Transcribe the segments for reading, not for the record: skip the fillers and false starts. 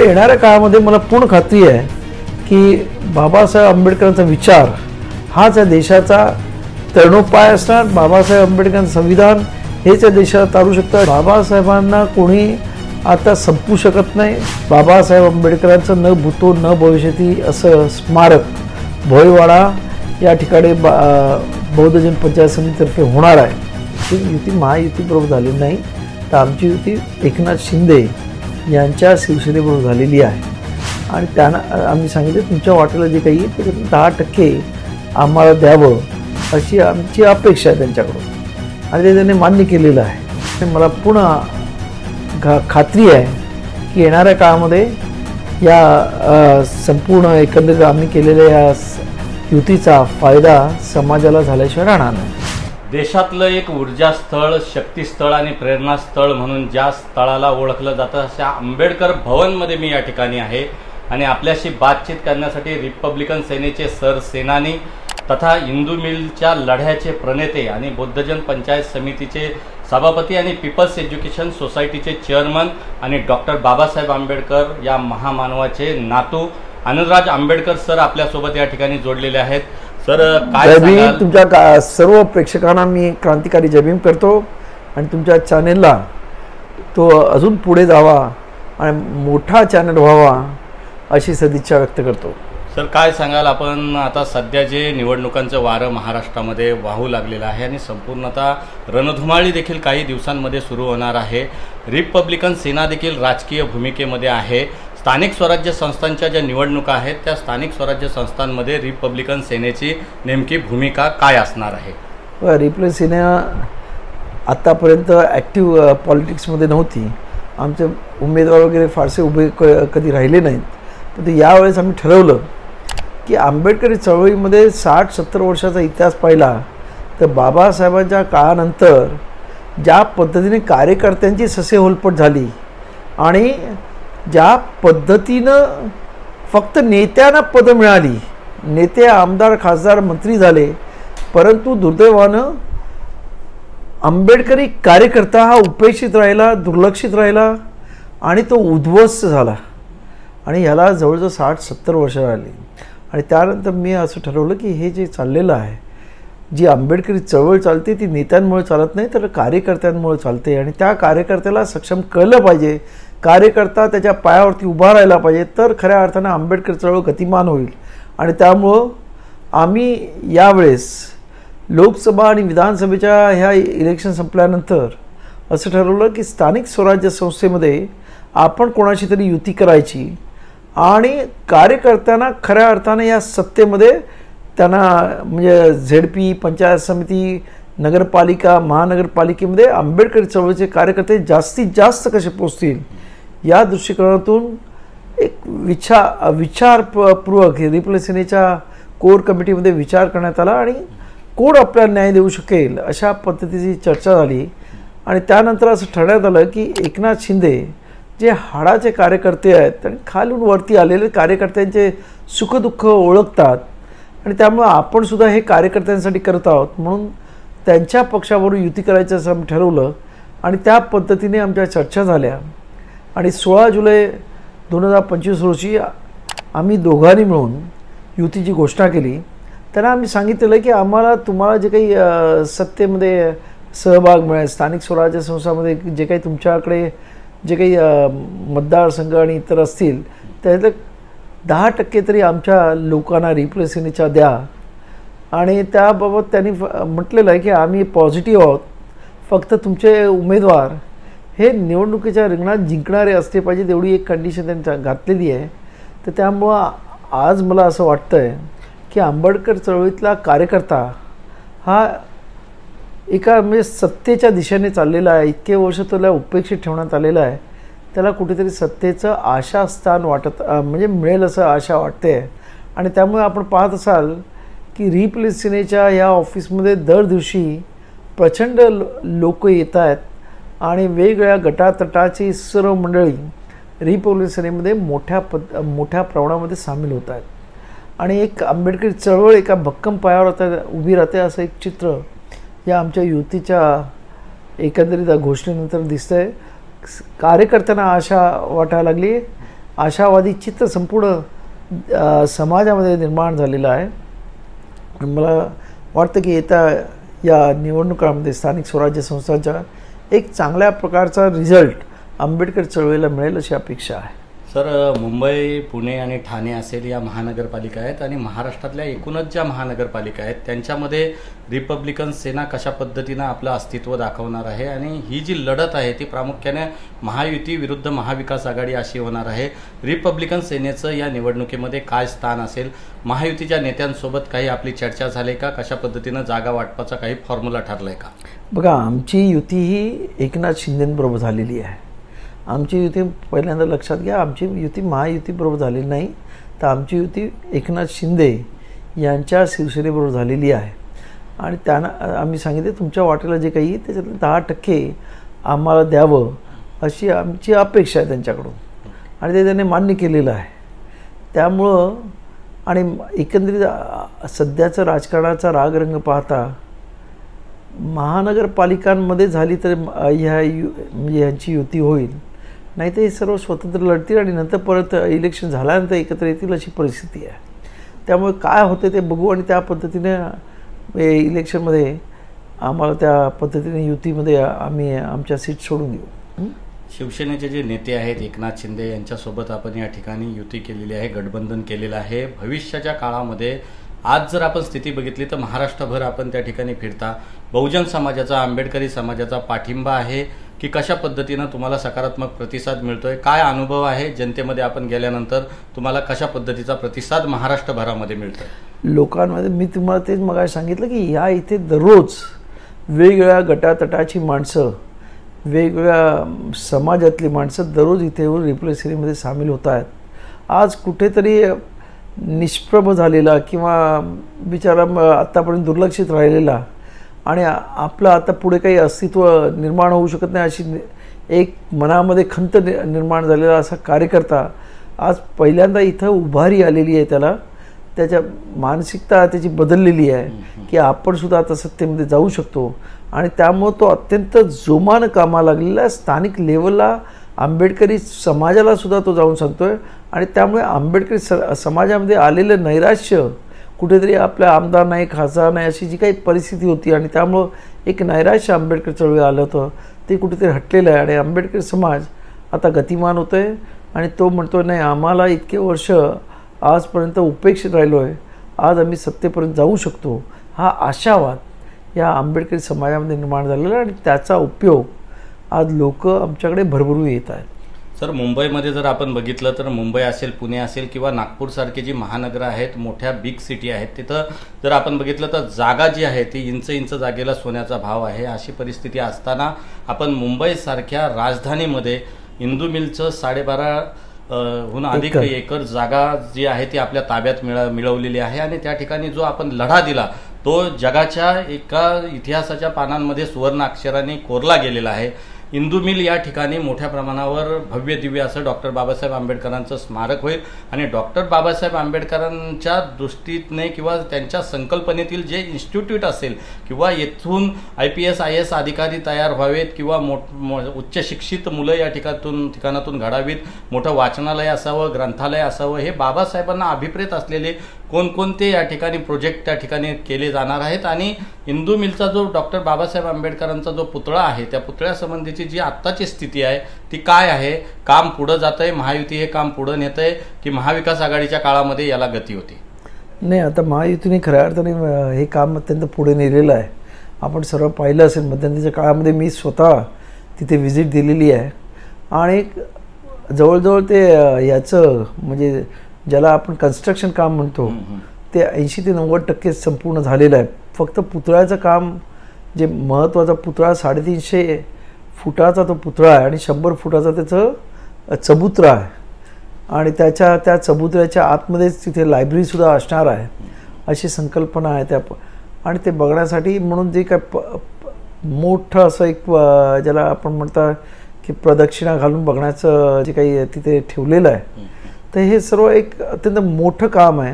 येणाऱ्या काळामध्ये मला पूर्ण खात्री आहे की बाबासाहेब आंबेडकरांचा विचार हाच या देशाचा तरणोपाय असणार. बाबासाहेब आंबेडकरांचं संविधान हेच या देशाला तारू शकतं. बाबासाहेबांना कोणी आता संपवू शकत नाही. बाबासाहेब आंबेडकरांचं न भूतो न भविष्यती असं स्मारक भोईवाडा या ठिकाणी बौद्ध जन पंचायत समितीतर्फे होणार आहे. ही युती महायुतीबरोबर झालेली नाही, तर आमची युती एकनाथ शिंदे यांच्या शिवसेनेबरोबर झालेली आहे. आणि त्यांना आम्ही सांगितलं तुमच्या वाटेला जे काही आहे त्याच्यातून 10% आम्हाला द्यावं अशी आमची अपेक्षा आहे त्यांच्याकडून, आणि ते त्यांनी मान्य केलेलं आहे. मला पुन्हा खात्री आहे की येणाऱ्या काळामध्ये या संपूर्ण एकंदरीत आम्ही केलेल्या या युतीचा फायदा समाजाला झाल्याशिवाय राहणार नाही. देशातलं एक ऊर्जास्थळ, शक्तीस्थळ आणि प्रेरणास्थळ म्हणून ज्या स्थळाला ओळखलं जातं अशा आंबेडकर भवनमध्ये मी या ठिकाणी आहे. आणि आपल्याशी बातचीत करण्यासाठी रिपब्लिकन सेनेचे सरसेनानी तथा इंदू मिलच्या लढ्याचे प्रणेते आणि बौद्धजन पंचायत समितीचे सभापती आणि पीपल्स एज्युकेशन सोसायटीचे चेअरमन आणि डॉक्टर बाबासाहेब आंबेडकर या महामानवाचे नातू अनुराज आंबेडकर सर आपल्यासोबत या ठिकाणी जोडलेले आहेत. सर काय सांगाल? तुमच्या सर्व प्रेक्षकांना मी क्रांतिकारी जय भीम करतो आणि तुमच्या चॅनेलला तो अजून पुढे जावा आणि मोठा चॅनल व्हावा अशी सदिच्छा व्यक्त करतो. सर काय सांगाल, आपण आता सध्या जे निवडणुकांचं वारं महाराष्ट्रामध्ये वाहू लागलेलं आहे आणि संपूर्णतः रणधुमाळी देखील काही दिवसांमध्ये सुरू होणार आहे. रिपब्लिकन सेना देखील राजकीय भूमिकेमध्ये आहे. स्थानिक स्वराज्य संस्थांच्या ज्या निवडणुका आहेत त्या स्थानिक स्वराज्य संस्थांमध्ये रिपब्लिकन सेनेची नेमकी भूमिका काय असणार आहे? रिपब्लिकन सेना आत्तापर्यंत ॲक्टिव्ह पॉलिटिक्समध्ये नव्हती. आमचे उमेदवार वगैरे फारसे उभे कधी राहिले नाहीत. पण यावेळेस आम्ही ठरवलं की आंबेडकरी चळवळीमध्ये 60-70 वर्षाचा इतिहास पाहिला तर बाबासाहेबांच्या काळानंतर ज्या पद्धतीने कार्यकर्त्यांची ससेहोलपट झाली आणि ज्या पद्धतीनं फक्त नेत्यांना पदं मिळाली, नेते आमदार खासदार मंत्री झाले, परंतु दुर्दैवानं आंबेडकरी कार्यकर्ता हा उपेक्षित राहिला, दुर्लक्षित राहिला आणि तो उद्ध्वस्त झाला. आणि ह्याला जवळजवळ 60-70 वर्ष राहिली. आणि त्यानंतर मी असं ठरवलं की हे जे चाललेलं आहे, जी आंबेडकरी चळवळ चालते ती नेत्यांमुळे चालत नाही तर कार्यकर्त्यांमुळे चालते. आणि त्या कार्यकर्त्याला सक्षम कळलं पाहिजे, कार्यकर्ता त्याच्या पायावरती उभा राहिला पाहिजे, तर खऱ्या अर्थानं आंबेडकर चळवळ गतिमान होईल. आणि त्यामुळं आम्ही यावेळेस लोकसभा आणि विधानसभेच्या ह्या इलेक्शन संपल्यानंतर असं ठरवलं की स्थानिक स्वराज्य संस्थेमध्ये आपण कोणाशी तरी युती करायची आणि कार्यकर्त्यांना खऱ्या अर्थाने या सत्तेमध्ये त्यांना म्हणजे ZP, पंचायत समिती, नगरपालिका, महानगरपालिकेमध्ये आंबेडकरी चळवळीचे कार्यकर्ते जास्तीत जास्त कसे पोचतील या दृष्टिकोनातून एक विचारपूर्वक रिपब्लिकन सेनेच्या कोर कमिटीमध्ये विचार करण्यात आला आणि कोण आपल्याला न्याय देऊ शकेल अशा पद्धतीची चर्चा झाली. आणि त्यानंतर असं ठरवण्यात आलं की एकनाथ शिंदे जे हाडाचे कार्यकर्ते आहेत आणि खालून वरती आलेले कार्यकर्त्यांचे सुखदुःख ओळखतात आणि त्यामुळे आपण सुद्धा हे कार्यकर्त्यांसाठी करत आहोत, म्हणून त्यांच्या पक्षाबरोबर युती करायचं असं आम्ही ठरवलं. आणि त्या पद्धतीने आमच्या चर्चा झाल्या आणि 16 जुलै 2025 रोजी आम्ही दोघांनी मिळून युतीची घोषणा केली. त्यांना आम्ही सांगितलेलं की आम्हाला तुम्हाला जे काही सत्तेमध्ये सहभाग मिळेल, स्थानिक स्वराज्य संस्थांमध्ये जे काही तुमच्याकडे जे काही मतदारसंघ आणि इतर असतील त्यातले 10% तरी आमच्या लोकांना रिपब्लिकन सेनेच्या द्या. आणि त्याबाबत त्यांनी म्हटलेलं आहे की आम्ही पॉझिटिव्ह आहोत, फक्त तुमचे उमेदवार हे निवडणुकीच्या रिंगणात जिंकणारे असले पाहिजे, तेवढी एक कंडिशन त्यांनी घातलेली आहे. तर त्यामुळं आज मला असं वाटतं आहे की आंबेडकर चळवळीतला कार्यकर्ता हा एका म्हणजे सत्तेच्या दिशेने चाललेला आहे. इतके वर्ष त्याला उपेक्षित ठेवण्यात आलेलं आहे, त्याला कुठेतरी सत्तेचं आशास्थान म्हणजे मिळेल असं आशा वाटते. आणि त्यामुळे आपण पाहत असाल की रिपब्लिकन सेनेच्या या ऑफिसमध्ये दर दिवशी प्रचंड लोक येत आहेत आणि वेगवेगळ्या गटातटाची सर्व मंडळी रिपब्लिकन सेनेमध्ये मोठ्या प्रमाणामध्ये सामील होत आहेत. आणि एक आंबेडकरी चळवळ एका भक्कम पायावर आता उभी राहते असं एक चित्र या आमच्या युतीच्या एकंदरीत घोषणेनंतर दिसतंय. कार्यकर्त्यांना आशा वाटायला लागली आशावादी चित्र संपूर्ण समाजामध्ये निर्माण झालेलं आहे. आणि मला वाटतं की येत्या या निवडणुकांमध्ये स्थानिक स्वराज्य संस्थांच्या एक चांगल्या प्रकारचा रिझल्ट आंबेडकर चळवळीला मिळेल अशी अपेक्षा आहे. सर, मुंबई, पुणे आणि ठाणे असेल या महानगरपालिका आहेत आणि महाराष्ट्रातल्या एकूणच ज्या महानगरपालिका आहेत त्यांच्यामध्ये रिपब्लिकन सेना कशा पद्धतीनं आपलं अस्तित्व दाखवणार आहे आणि ही जी लढत आहे ती प्रामुख्याने महायुती विरुद्ध महाविकास आघाडी अशी होणार आहे. रिपब्लिकन सेनेचं या निवडणुकीमध्ये काय स्थान असेल? महायुतीच्या नेत्यांसोबत काही आपली चर्चा झाली का? कशा पद्धतीनं जागा वाटपाचा काही फॉर्म्युला ठरलाय का? बघा, आमची युती ही एकनाथ शिंदेंबरोबर झालेली आहे. आमची युती पहिल्यांदा लक्षात घ्या, आमची युती महायुतीबरोबर झालेली नाही, तर आमची युती एकनाथ शिंदे यांच्या शिवसेनेबरोबर झालेली आहे. आणि त्यांना आम्ही सांगितले तुमच्या वाटेला जे काही त्याच्यातलं 10% आम्हाला द्यावं अशी आमची अपेक्षा आहे त्यांच्याकडून, आणि ते त्यांनी मान्य केलेलं आहे. त्यामुळं आणि एकंदरीत सध्याचं राजकारणाचा रागरंग पाहता महानगरपालिकांमध्ये झाली तर म्हणजे यांची युती होईल, नाही तर हे सर्व स्वतंत्र लढतील आणि नंतर परत इलेक्शन झाल्यानंतर एकत्र येतील अशी परिस्थिती आहे. त्यामुळे काय होते ते बघू आणि त्या पद्धतीने इलेक्शनमध्ये आम्हाला त्या पद्धतीने युतीमध्ये आम्ही आमच्या सीट सोडून देऊ. शिवसेनेचे जे नेते आहेत एकनाथ शिंदे यांच्यासोबत आपण या ठिकाणी युती केलेली आहे, गठबंधन केलेलं आहे. भविष्याच्या काळामध्ये आज जर आपण स्थिती बघितली तर महाराष्ट्रभर आपण त्या ठिकाणी फिरता बहुजन समाजाचा, आंबेडकरी समाजाचा पाठिंबा आहे की कशा पद्धतीनं तुम्हाला सकारात्मक प्रतिसाद मिळतोय? काय अनुभव आहे जनतेमध्ये आपण गेल्यानंतर? तुम्हाला कशा पद्धतीचा प्रतिसाद महाराष्ट्रभरामध्ये मिळतोय लोकांमध्ये? मी तुम्हाला तेच मग सांगितलं की या इथे दररोज वेगवेगळ्या गटातटाची माणसं, वेगवेगळ्या समाजातली माणसं दररोज इथे येऊन रिपब्लिकन सेनेमध्ये सामील होत आहेत. आज कुठेतरी निष्प्रभ झालेला किंवा बिचारा आत्तापर्यंत दुर्लक्षित राहिलेला आणि आपलं आता पुढे काही अस्तित्व निर्माण होऊ शकत नाही अशी एक मनामध्ये खंत निर्माण झालेला असा कार्यकर्ता आज पहिल्यांदा इथं उभारी आलेली आहे. त्याच्या मानसिकता त्याची बदललेली आहे की आपण सुद्धा आता सत्तेमध्ये जाऊ शकतो, आणि त्यामुळं तो अत्यंत जोमानं कामाला लागलेला आहे. स्थानिक लेवलला आंबेडकरी समाजाला सुद्धा तो जाऊन सांगतोय, आणि त्यामुळे आंबेडकरी समाजामध्ये आलेलं नैराश्य, कुठेतरी आपल्या आमदार नाही, खासदार नाही अशी जी काही परिस्थिती होती, आणि त्यामुळं एक नैराश्य आंबेडकर चळवळी आलं होतं ते कुठेतरी हटलेलं आहे. आणि आंबेडकरी समाज आता गतिमान होतो आहे आणि तो म्हणतो नाही, आम्हाला इतके वर्ष आजपर्यंत उपेक्षित राहिलो आहे, आज आम्ही सत्तेपर्यंत जाऊ शकतो. हा आशावाद या आंबेडकरी समाजामध्ये निर्माण झालेला आहे आणि त्याचा उपयोग आज लोक आमच्याकडे भरभरून येत आहेत. सर, मुंबईमध्ये जर आपण बघितलं तर मुंबई असेल, पुणे असेल किंवा नागपूरसारखी जी महानगरं आहेत, मोठ्या बिग सिटी आहेत, तिथं जर आपण बघितलं तर जागा जी आहे ती इंच जागेला सोन्याचा भाव आहे. अशी परिस्थिती असताना आपण मुंबईसारख्या राजधानीमध्ये इंदू मिलचं 12.5 अधिक एकर जागा जी आहे ती आपल्या ताब्यात मिळवलेली आहे, आणि त्या ठिकाणी जो आपण लढा दिला तो जगाच्या एका इतिहासाच्या पानांमध्ये सुवर्ण अक्षरांनी कोरला गेलेला आहे. इंदू मिल या ठिकाणी मोठ्या प्रमाणावर भव्य दिव्य असं डॉक्टर बाबासाहेब आंबेडकरांचं स्मारक होईल, आणि डॉक्टर बाबासाहेब आंबेडकरांच्या दृष्टीने किंवा त्यांच्या संकल्पनेतील जे इन्स्टिट्यूट असेल किंवा येथून IPS IAS अधिकारी तयार व्हावेत किंवा उच्च शिक्षित मुलं या ठिकाणातून घडावीत, मोठं वाचनालय असावं, ग्रंथालय असावं, हे बाबासाहेबांना अभिप्रेत असलेले कोणकोणते या ठिकाणी प्रोजेक्ट त्या ठिकाणी केले जाणार आहेत. आणि इंदू मिलचा जो डॉक्टर बाबासाहेब आंबेडकरांचा जो पुतळा आहे त्या पुतळ्यासंबंधीची जी आत्ताची स्थिती आहे ती काय आहे? काम पुढं जात आहे, महायुती हे काम पुढं नेत आहे की महाविकास आघाडीच्या काळामध्ये याला गती होती? नाही, आता महायुतीने खऱ्या अर्थाने हे काम अत्यंत पुढे नेलेलं आहे. आपण सर्व पाहिलं असेल, मध्यंतरीच्या काळामध्ये मी स्वतः तिथे व्हिजिट दिलेली आहे, आणि जवळजवळ ते याचं म्हणजे ज्याला आपण कन्स्ट्रक्शन काम म्हणतो ते 80 ते 90% संपूर्ण झालेलं आहे. फक्त पुतळ्याचं काम, जे महत्त्वाचा पुतळा 350 फुटाचा तो पुतळा आहे आणि 100 फुटाचा त्याचं चबुतरा आहे, आणि त्या चबुतऱ्याच्या आतमध्येच तिथे लायब्ररीसुद्धा असणार आहे अशी संकल्पना आहे त्या. आणि ते बघण्यासाठी म्हणून जे काय मोठं असं एक ज्याला आपण म्हणता की प्रदक्षिणा घालून बघण्याचं जे काही तिथे ठेवलेलं आहे, तर हे सर्व एक अत्यंत मोठं काम आहे.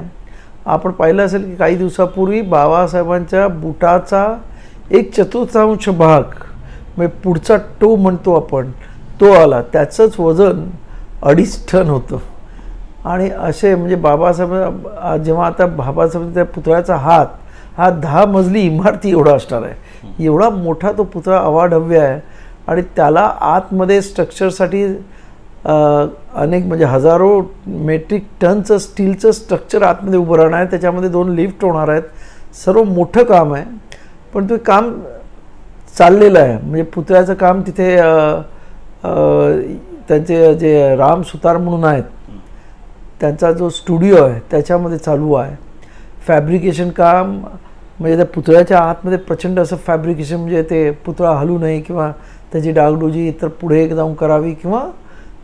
आपण पाहिलं असेल की काही दिवसापूर्वी बाबासाहेबांच्या बुटाचा 1/4 भाग, म्हणजे पुढचा टो म्हणतो आपण, तो आला. त्याचंच वजन 2.5 टन होतं. आणि असे म्हणजे बाबासाहेब जेव्हा आता बाबासाहेब त्या पुतळ्याचा हात हा 10 मजली इमारती एवढा असणार आहे, एवढा मोठा तो पुतळा अवाढव्य आहे. आणि त्याला आतमध्ये स्ट्रक्चरसाठी अनेक म्हणजे हजारो मेट्रिक टनचं स्टीलचं स्ट्रक्चर आतमध्ये उभं राहणार आहे. त्याच्यामध्ये 2 लिफ्ट होणार आहेत. सर्व मोठं काम आहे, पण ते काम चाललेलं आहे. म्हणजे पुतळ्याचं काम तिथे त्यांचे जे राम सुतार म्हणून आहेत त्यांचा जो स्टुडिओ आहे त्याच्यामध्ये चालू आहे. फॅब्रिकेशन काम म्हणजे त्या पुतळ्याच्या आतमध्ये प्रचंड असं फॅब्रिकेशन, म्हणजे ते पुतळा हलू नये किंवा त्याची डागडुजी इतर पुढे जाऊन करावी किंवा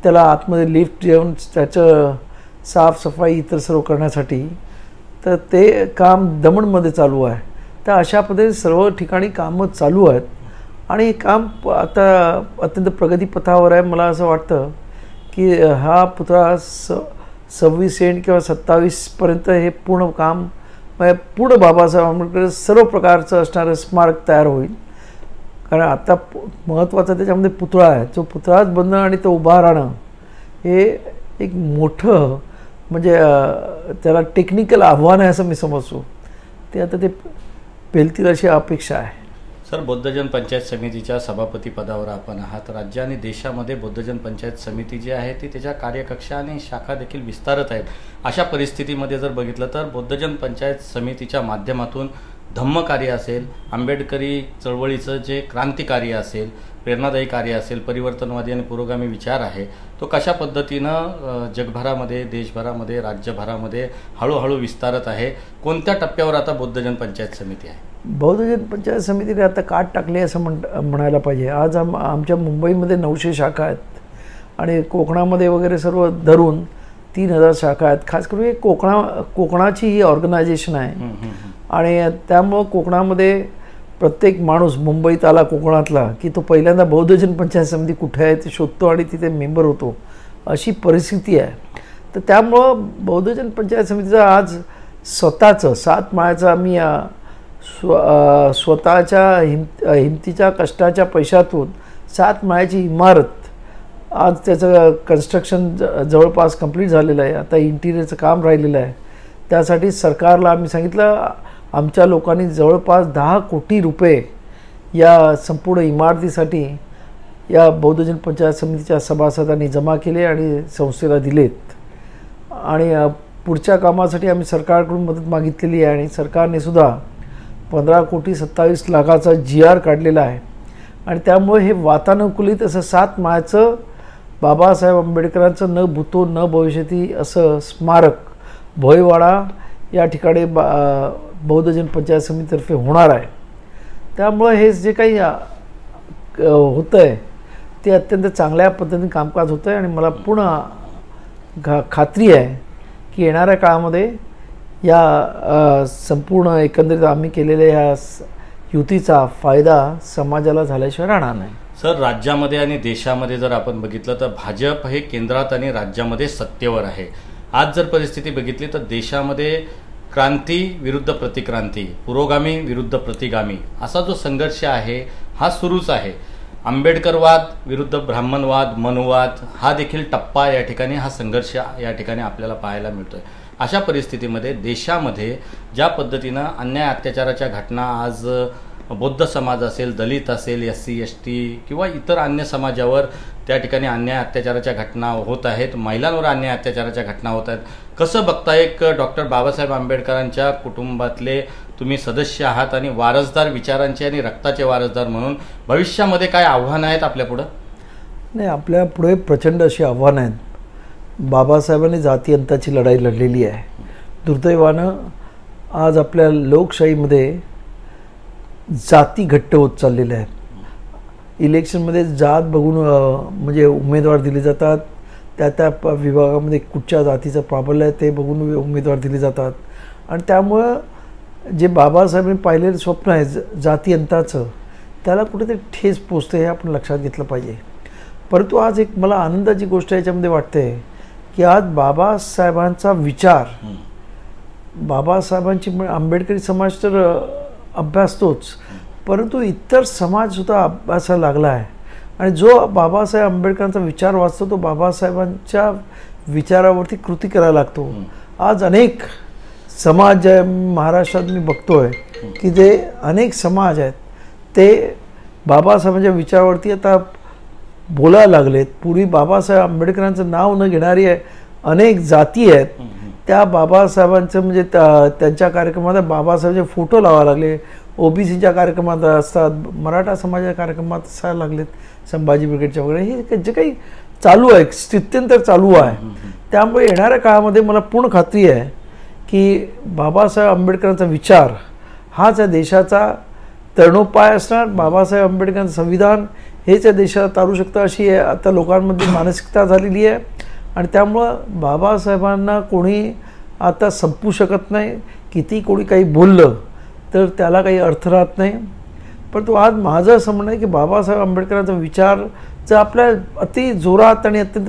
त्याला आतमध्ये लिफ्ट येऊन त्याचं साफसफाई इतर सर्व करण्यासाठी, तर ते काम दमणमध्ये चालू आहे. तर अशा पद्धतीने सर्व ठिकाणी कामं चालू आहेत आणि हे काम आता अत्यंत प्रगतीपथावर आहे. मला असं वाटतं की हा पुतळा 26 एंड किंवा 27पर्यंत हे पूर्ण काम पूर्ण बाबासाहेब आंबेडकर सर्व प्रकारचं असणारं स्मारक तयार होईल. कारण आता महत्त्वाचं त्याच्यामध्ये पुतळा आहे. जो पुतळाच बनणं आणि तो उभा राहणं हे एक मोठं म्हणजे त्याला टेक्निकल आव्हान आहे असं मी समजतो. ते आता ते पेलतील अशी अपेक्षा आहे. सर, बौद्धजन पंचायत समितीच्या सभापती पदावर आपण आहात. राज्य आणि देशामध्ये बौद्धजन पंचायत समिती जी आहे ती त्याच्या कार्यकक्षा आणि शाखा देखील विस्तारत आहेत. अशा परिस्थितीमध्ये जर बघितलं तर बौद्धजन पंचायत समितीच्या माध्यमातून धम्मकार्य असेल, आंबेडकरी चळवळीचं जे क्रांतिकार्य असेल, प्रेरणादायी कार्य असेल, परिवर्तनवादी आणि पुरोगामी विचार आहे, तो कशा पद्धतीनं जगभरामध्ये, देशभरामध्ये, राज्यभरामध्ये हळूहळू विस्तारत आहे? कोणत्या टप्प्यावर आता बौद्धजन पंचायत समिती आहे? बौद्धजन पंचायत समितीने आता काट टाकली असं म्हणायला पाहिजे. आज आमच्या मुंबईमध्ये 900 शाखा आहेत आणि कोकणामध्ये वगैरे सर्व धरून 3000 शाखा आहेत. खास करून हे कोकणाची ही ऑर्गनायझेशन आहे आणि त्यामुळं कोकणामध्ये प्रत्येक माणूस मुंबईत आला कोकणातला की तो पहिल्यांदा बौद्धजन पंचायत समिती कुठे आहे ते शोधतो आणि तिथे मेंबर होतो, अशी परिस्थिती आहे. तर त्यामुळं बौद्धजन पंचायत समितीचं आज स्वतःचं 7 माळ्याचं आम्ही स्वतःच्या हिमतीच्या कष्टाच्या पैशातून 7 माळ्याची इमारत, आज त्याचं कन्स्ट्रक्शन जवळपास कंप्लीट झालेलं आहे. आता इंटिरियरचं काम राहिलेलं आहे. त्यासाठी सरकारला आम्ही सांगितलं, आमच्या लोकांनी जवळपास 10 कोटी रुपये या संपूर्ण इमारतीसाठी या बौद्धजन पंचायत समितीच्या सभासदांनी जमा केले आणि संस्थेला दिलेत. आणि पुढच्या कामासाठी आम्ही सरकारकडून मदत मागितलेली आहे आणि सरकारने सुद्धा 15,27,00,000चा GR काढलेला आहे. आणि त्यामुळे हे वातानुकूलित असं 7 माळ्याचं बाबासाहेब आंबेडकरांचं न भूतो न भविष्यती असं स्मारक भोईवाडा या ठिकाणी बौद्धजन पंचायत समितीतर्फे होणार आहे. त्यामुळे हे जे काही होतं आहे ते अत्यंत चांगल्या पद्धतीने कामकाज होतं आहे आणि मला पूर्ण खात्री आहे की येणाऱ्या काळामध्ये या संपूर्ण एकंदरीत आम्ही केलेल्या ह्या युतीचा फायदा समाजाला झाल्याशिवाय राहणार नाही. सर, राज्यामध्ये आणि देशामध्ये जर आपण बघितलं तर भाजप हे केंद्रात आणि राज्यामध्ये सत्तेवर आहे. आज जर परिस्थिती बघितली तर देशामध्ये क्रांती विरुद्ध प्रतिक्रांती, पुरोगामी विरुद्ध प्रतिगामी असा जो संघर्ष आहे हा सुरूच आहे. आंबेडकरवाद विरुद्ध ब्राह्मणवाद, मनुवाद हा देखील टप्पा या ठिकाणी, हा संघर्ष या ठिकाणी आपल्याला पाहायला मिळतोय. अशा परिस्थितीमध्ये देशामध्ये ज्या पद्धतीनं अन्याय अत्याचाराच्या घटना आज बौद्ध समाज असेल, दलित असेल, SC ST किंवा इतर अन्य समाजावर त्या ठिकाणी अन्याय अत्याचाराच्या घटना होत आहेत, महिलांवर अन्याय अत्याचाराच्या घटना होत आहेत, कसं बघता? एक डॉक्टर बाबासाहेब आंबेडकरांच्या कुटुंबातले तुम्ही सदस्य आहात आणि वारसदार, विचारांचे आणि रक्ताचे वारसदार म्हणून भविष्यामध्ये काय आव्हानं आहेत आपल्यापुढं? नाही, आपल्या पुढे प्रचंड अशी आव्हानं आहेत. बाबासाहेबांनी जाती अंताची लढाई लढलेली आहे. दुर्दैवानं आज आपल्या लोकशाहीमध्ये जाती घट्ट होत चाललेल्या आहेत. इलेक्शनमध्ये जात बघून म्हणजे उमेदवार दिले जातात, त्या विभागामध्ये कुठच्या जातीचं प्राबल्य आहे ते बघून उमेदवार दिले जातात आणि त्यामुळं जे बाबासाहेबांनी पाहिलेलं स्वप्न आहे जाती अंताचं त्याला कुठेतरी ठेस पोचते हे आपण लक्षात घेतलं पाहिजे. परंतु आज एक मला आनंदाची गोष्ट याच्यामध्ये वाटते की आज बाबासाहेबांचा विचार, बाबासाहेबांची आंबेडकरी समाज तर अभ्यासतोच, परंतु इतर समाजसुद्धा अभ्यासायला लागला आहे आणि जो बाबासाहेब आंबेडकरांचा विचार वाचतो तो बाबासाहेबांच्या विचारावरती कृती करायला लागतो. आज अनेक समाज महाराष्ट्रात मी बघतोय की जे अनेक समाज आहेत ते बाबासाहेबांच्या विचारावरती आता बोलायला लागलेत. पूर्वी बाबासाहेब आंबेडकरांचं नाव न घेणारी अनेक जाती आहेत, त्या बाबासाहेबांचं म्हणजे त्यांच्या कार्यक्रमात बाबासाहेबांचे फोटो लावायला लागले. ओबीसीच्या कार्यक्रमात असतात, मराठा समाजाच्या कार्यक्रमात असायला लागलेत, संभाजी ब्रिगेडच्या वगैरे. हे जे काही चालू आहे स्थित्यंतर चालू आहे. त्यामुळे येणाऱ्या काळामध्ये मला पूर्ण खात्री आहे की बाबासाहेब आंबेडकरांचा विचार हाच या देशाचा तरणोपाय असणार. बाबासाहेब आंबेडकरांचं संविधान हेच या देशाला तारू शकतं अशी आता लोकांमध्ये मानसिकता झालेली आहे. आणि त्यामुळं बाबासाहेबांना कोणी आता संपू शकत नाही. किती कोणी काही बोललं तर त्याला काही अर्थ राहत नाही. परंतु आज माझं असं म्हणणं आहे की बाबासाहेब आंबेडकरांचा विचार जर आपल्या अति जोरात आणि अत्यंत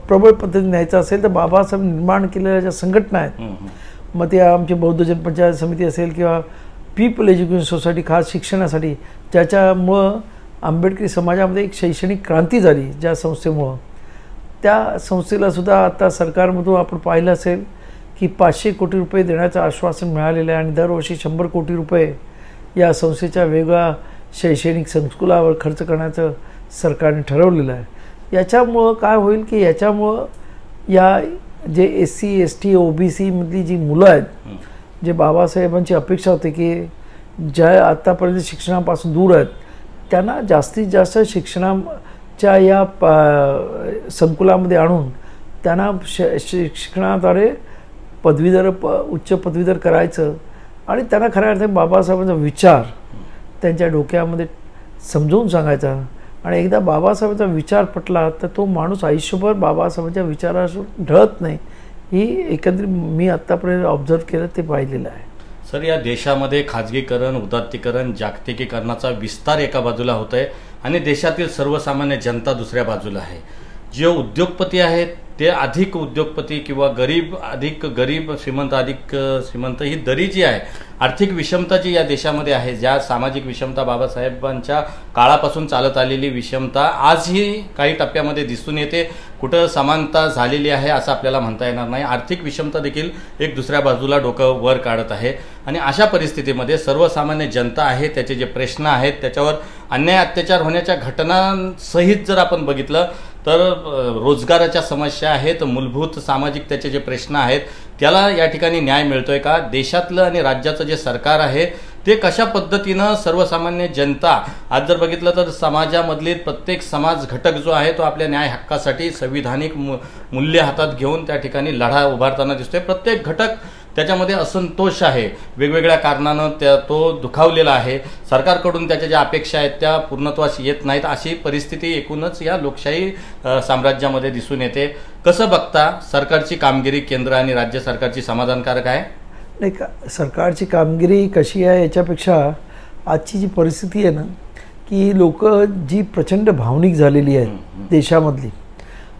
प्रबळ पद्धतीने न्यायचा असेल तर बाबासाहेब निर्माण केलेल्या ज्या संघटना आहेत, मग ते आमची बौद्ध जनपंचायत समिती असेल किंवा पीपल एज्युकेशन सोसायटी खास शिक्षणासाठी, ज्याच्यामुळं आंबेडकरी समाजामध्ये एक शैक्षणिक क्रांती झाली ज्या संस्थेमुळं, त्या संस्थेला सुद्धा आता सरकारमधून आपण पाहिलं असेल की 500 कोटी रुपये देण्याचं आश्वासन मिळालेलं आहे. आणि दरवर्षी 100 कोटी रुपये या संस्थेच्या वेगळ्या शैक्षणिक संकुलावर खर्च करण्याचं सरकारने ठरवलेलं आहे. याच्यामुळं काय होईल की याच्यामुळं या जे SC ST OBC मधली जी मुलं आहेत, जे बाबासाहेबांची अपेक्षा होती की ज्या आत्तापर्यंत शिक्षणापासून दूर आहेत, त्यांना जास्तीत जास्त शिक्षणाच्या या संकुलामध्ये आणून त्यांना शिक्षणाद्वारे पदवीधर उच्च पदवीधर करायचं आणि त्यांना खऱ्या अर्थाने बाबासाहेबांचा विचार त्यांच्या डोक्यामध्ये समजून सांगायचा. आणि एकदा बाबासाहेबांचा विचार पटला तर तो माणूस आयुष्यभर बाबासाहेबांच्या विचारापासून ढळत नाही. ही एकंदरीत मी आत्तापर्यंत ऑब्झर्व केलं ते पाहिलेलं आहे. सर, या देशामध्ये खाजगीकरण, उदात्तीकरण, जागतिकीकरणाचा विस्तार एका बाजूला होत आहे आणि देशातील सर्वसामान्य जनता दुसऱ्या बाजूला आहे. जे उद्योगपती आहेत ते अधिक उद्योगपती किंवा गरीब अधिक गरीब, श्रीमंत अधिक श्रीमंत, ही दरी जी आहे, आर्थिक विषमता जी या देशामध्ये आहे, ज्या सामाजिक विषमता बाबासाहेबांच्या काळापासून चालत आलेली विषमता आजही काही टप्प्यामध्ये दिसून येते. कुठं समानता झालेली आहे असं आपल्याला म्हणता येणार नाही. आर्थिक विषमता देखील एक दुसऱ्या बाजूला डोकं वर काढत आहे. आणि अशा परिस्थितीमध्ये सर्वसामान्य जनता आहे, त्याचे जे प्रश्न आहेत, त्याच्यावर अन्याय अत्याचार होण्याच्या घटनांसहित जर आपण बघितलं तर रोजगाराच्या समस्या आहेत, मूलभूत सामाजिक त्याचे जे प्रश्न आहेत, त्याला या ठिकाणी न्याय मिळतोय का? देशातलं आणि राज्याचं जे सरकार आहे ते कशा पद्धतीनं सर्वसामान्य जनता, आज जर बघितलं तर समाजामधले प्रत्येक समाज घटक जो आहे तो आपल्या न्याय हक्कासाठी संविधानिक मूल्य हातात घेऊन त्या ठिकाणी लढा उभारताना दिसतोय. प्रत्येक घटक त्याच्यामध्ये असंतोष आहे, वेगवेगळ्या कारणानं तो दुखावलेला आहे. सरकारकडून त्याच्या ज्या अपेक्षा आहेत त्या पूर्णत्वास येत नाहीत. अशी परिस्थिती एकूणच या लोकशाही साम्राज्यामध्ये दिसून येते. कसं बघता सरकारची कामगिरी? केंद्र आणि राज्य सरकारची समाधानकारक आहे? नाही का, सरकारची कामगिरी कशी आहे याच्यापेक्षा आजची जी परिस्थिती आहे ना, की लोक जी प्रचंड भावनिक झालेली आहेत देशामधली,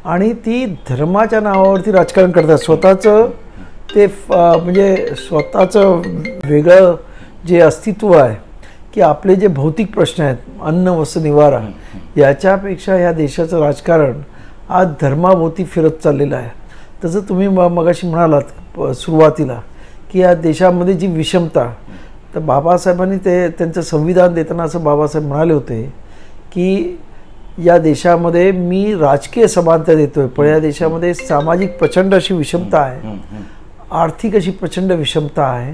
आणि ती धर्माच्या नावावरती राजकारण करतात. स्वतःचं ते म्हणजे स्वतःचं वेगळं जे अस्तित्व आहे की आपले जे भौतिक प्रश्न आहेत, अन्न वस्त्र निवारा, याच्यापेक्षा या देशाचं राजकारण आज धर्माभोवती फिरत चाललेलं आहे. तसं तुम्ही मगाशी म्हणालात सुरुवातीला की या देशामध्ये जी विषमता, तर बाबासाहेबांनी त्यांचं संविधान देताना असं बाबासाहेब म्हणाले होते की या देशामध्ये मी राजकीय समानता देतोय, पण या देशामध्ये सामाजिक प्रचंड अशी विषमता आहे, आर्थिक अशी प्रचंड विषमता आहे,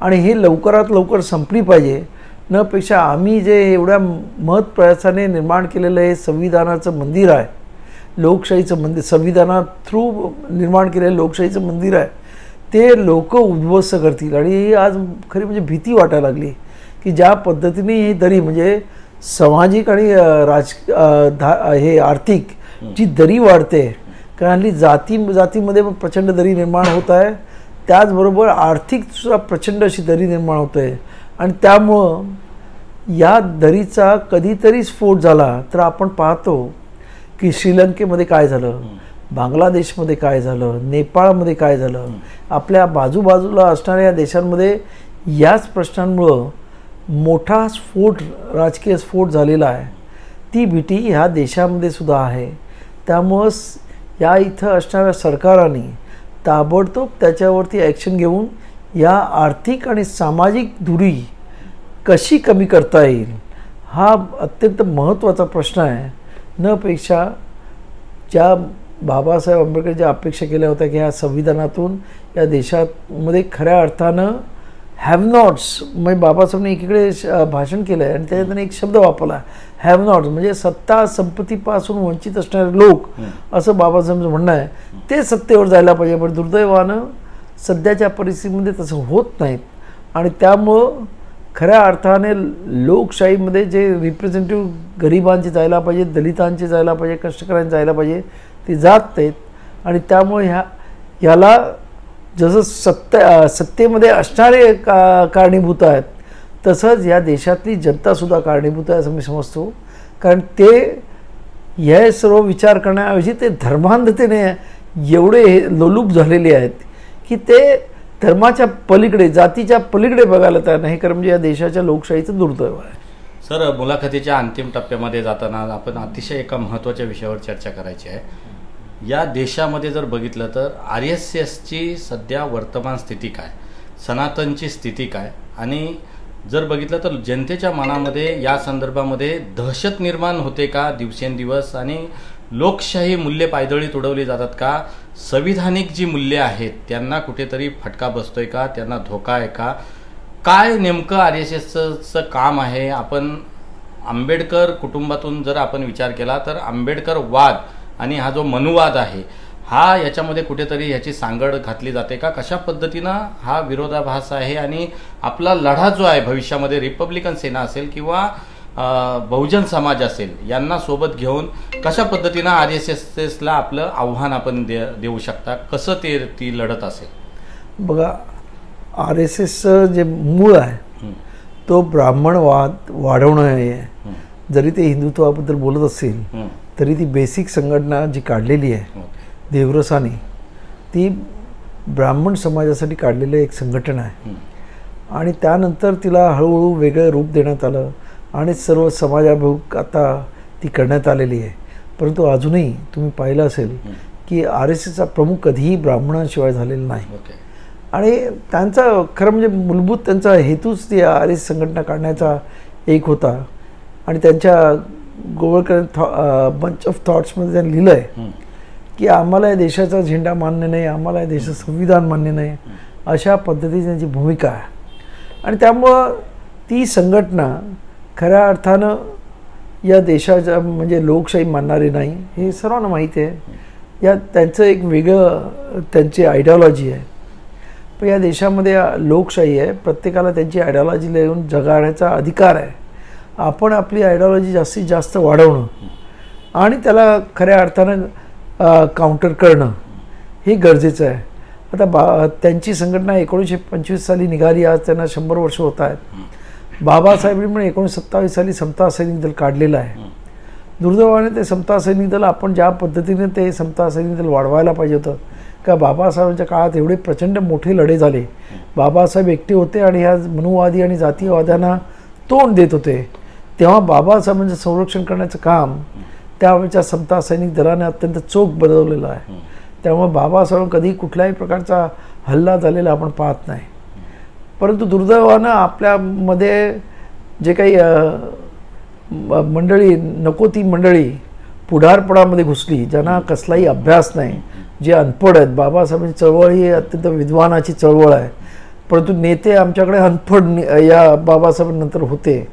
आणि हे लवकरात लवकर संपली पाहिजे. न पेक्षा आम्ही जे एवढ्या महत् प्रयासाने निर्माण केलेलं हे संविधानाचं मंदिर आहे, लोकशाहीचं मंदिर, संविधाना थ्रू निर्माण केलेलं लोकशाहीचं मंदिर आहे, ते लोक उद्ध्वस्त करतील. आणि आज खरी म्हणजे भीती वाटायला लागली की ज्या पद्धतीने ही दरी म्हणजे सामाजिक आणि हे आर्थिक जी दरी वाढते, कारण हल्ली जातीमध्ये प्रचंड दरी निर्माण होत आहे, त्याचबरोबर आर्थिक सुद्धा प्रचंड अशी दरी निर्माण होत आहे. आणि त्यामुळं या दरीचा कधीतरी स्फोट झाला तर आपण पाहतो की श्रीलंकेमध्ये काय झालं, बांगलादेशमध्ये काय झालं, नेपाळमध्ये काय झालं, आपल्या बाजूबाजूला असणाऱ्या देशांमध्ये याच प्रश्नांमुळं मोठा स्फोट, राजकीय स्फोट झालेला आहे. ती भीती ह्या देशामध्ये सुद्धा आहे. त्यामुळं या इथं असणाऱ्या सरकारांनी ताबडतोब त्याच्यावरती ॲक्शन घेऊन या आर्थिक आणि सामाजिक दुरी कशी कमी करता येईल हा अत्यंत महत्त्वाचा प्रश्न आहे. न पेक्षा ज्या बाबासाहेब आंबेडकर ज्या अपेक्षा केल्या होत्या की ह्या संविधानातून या देशामध्ये खऱ्या अर्थानं हॅव नॉट्स, म्हणजे बाबासाहेबांनी एकीकडे भाषण केलं आहे आणि त्याच्यात त्यांनी एक शब्द वापरला हॅव नॉट्स, म्हणजे सत्ता संपत्तीपासून वंचित असणारे लोक असं बाबासाहेबांचं म्हणणं आहे. ते सत्तेवर जायला पाहिजे, पण दुर्दैवानं सध्याच्या परिस्थितीमध्ये तसं होत नाहीत. आणि त्यामुळं खऱ्या अर्थाने लोकशाहीमध्ये जे रिप्रेझेंटेटिव्ह गरिबांचे जायला पाहिजे, दलितांचे जायला पाहिजे, कष्टकऱ्यांचे जायला पाहिजे ते जात नाहीत. आणि त्यामुळे ह्याला जसं सत्तेमध्ये असणारे कारणीभूत आहेत तसंच या देशातली जनतासुद्धा कारणीभूत आहे असं मी समजतो. कारण ते हे सर्व विचार करण्याऐवजी ते धर्मांधतेने एवढे लोलूप झालेले आहेत की ते धर्माच्या पलीकडे, जातीच्या पलीकडे बघायला तयार नाही. खरं म्हणजे या देशाच्या लोकशाहीचं दुर्दैव आहे. सर, मुलाखतीच्या अंतिम टप्प्यामध्ये जाताना आपण अतिशय एका महत्त्वाच्या विषयावर चर्चा करायची आहे. या देशामध्ये जर बघितलं तर RSSची सध्या वर्तमान स्थिती काय, सनातनची स्थिती काय, आणि जर बघितलं तर जनतेच्या मनामध्ये या संदर्भामध्ये दहशत निर्माण होते का दिवसेंदिवस, आणि लोकशाही मूल्ये पायदळीत उडवली जातात का, संविधानिक जी मूल्ये आहेत त्यांना कुठेतरी फटका बसतोय का, त्यांना धोका आहे का, काय नेमकं RSSचं काम आहे. आपण आंबेडकर कुटुंबातून जर आपण विचार केला तर आंबेडकर वाद आणि हा जो मनुवाद आहे हा याच्यामध्ये कुठेतरी ह्याची सांगड घातली जाते का, कशा पद्धतीनं हा विरोधाभास आहे, आणि आपला लढा जो आहे भविष्यामध्ये रिपब्लिकन सेना असेल किंवा बहुजन समाज असेल यांना सोबत घेऊन कशा पद्धतीनं RSSला आपलं आव्हान आपण देऊ शकता, कसं ती लढत असेल. बघा, RSSचं जे मूळ आहे तो ब्राह्मणवाद वाढवणं आहे. जरी ते हिंदुत्वाबद्दल बोलत असेल तरी ती बेसिक संघटना जी काढलेली आहे देवरसाने ती ब्राह्मण समाजासाठी काढलेली एक संघटना आहे. आणि त्यानंतर तिला हळूहळू वेगळं रूप देण्यात आलं आणि सर्व समाजाभिमुख आता ती करण्यात आलेली आहे. परंतु अजूनही तुम्ही पाहिलं असेल की RSSचा प्रमुख कधीही ब्राह्मणांशिवाय झालेला नाही. आणि त्यांचा खरं म्हणजे मूलभूत त्यांचा हेतूच ती RSS संघटना काढण्याचा एक होता. आणि त्यांच्या गोवळकर बंच ऑफ थॉट्समध्ये त्यांनी लिहिलं आहे की आम्हाला या देशाचा झेंडा मान्य नाही, आम्हाला या देशाचं संविधान मान्य नाही, अशा पद्धतीची त्यांची भूमिका आहे. आणि त्यामुळं ती संघटना खऱ्या अर्थानं या देशाच्या म्हणजे लोकशाही मानणारी नाही हे सर्वांना माहिती आहे. या त्यांचं एक वेगळं त्यांची आयडियॉलॉजी आहे. पण या देशामध्ये लोकशाही आहे, प्रत्येकाला त्यांची आयडियॉलॉजी लिहून जगाण्याचा अधिकार आहे. आपण आपली आयडियॉलॉजी जास्तीत जास्त वाढवणं आणि त्याला खऱ्या अर्थानं काउंटर करणं हे गरजेचं आहे. आता त्यांची संघटना 1925 साली निघाली, आज त्यांना 100 वर्ष होत आहेत. बाबासाहेबांनी पण 1927 साली समता सैनिक दल काढलेलं आहे. दुर्दैवाने ते समता सैनिक दल आपण ज्या पद्धतीने ते समता सैनिक दल वाढवायला पाहिजे होतं का बाबासाहेबांच्या काळात एवढे प्रचंड मोठे लढे झाले. बाबासाहेब एकटे होते आणि ह्या मनुवादी आणि जातीयवाद्यांना तोंड देत होते. तेव्हा बाबासाहेबांचं संरक्षण करण्याचं काम त्यावेळच्या समता सैनिक दलाने अत्यंत चोख बनवलेलं आहे. त्यामुळे बाबासाहेब कधी कुठल्याही प्रकारचा हल्ला झालेला आपण पाहत नाही. परंतु दुर्दैवानं आपल्यामध्ये जे काही मंडळी नको ती मंडळी पुढारपणामध्ये घुसली, ज्यांना कसलाही अभ्यास नाही, जे अनपढ आहेत. बाबासाहेबांची चळवळ ही अत्यंत विद्वानाची चळवळ आहे, परंतु नेते आमच्याकडे अनपढ या बाबासाहेबांनंतर होते.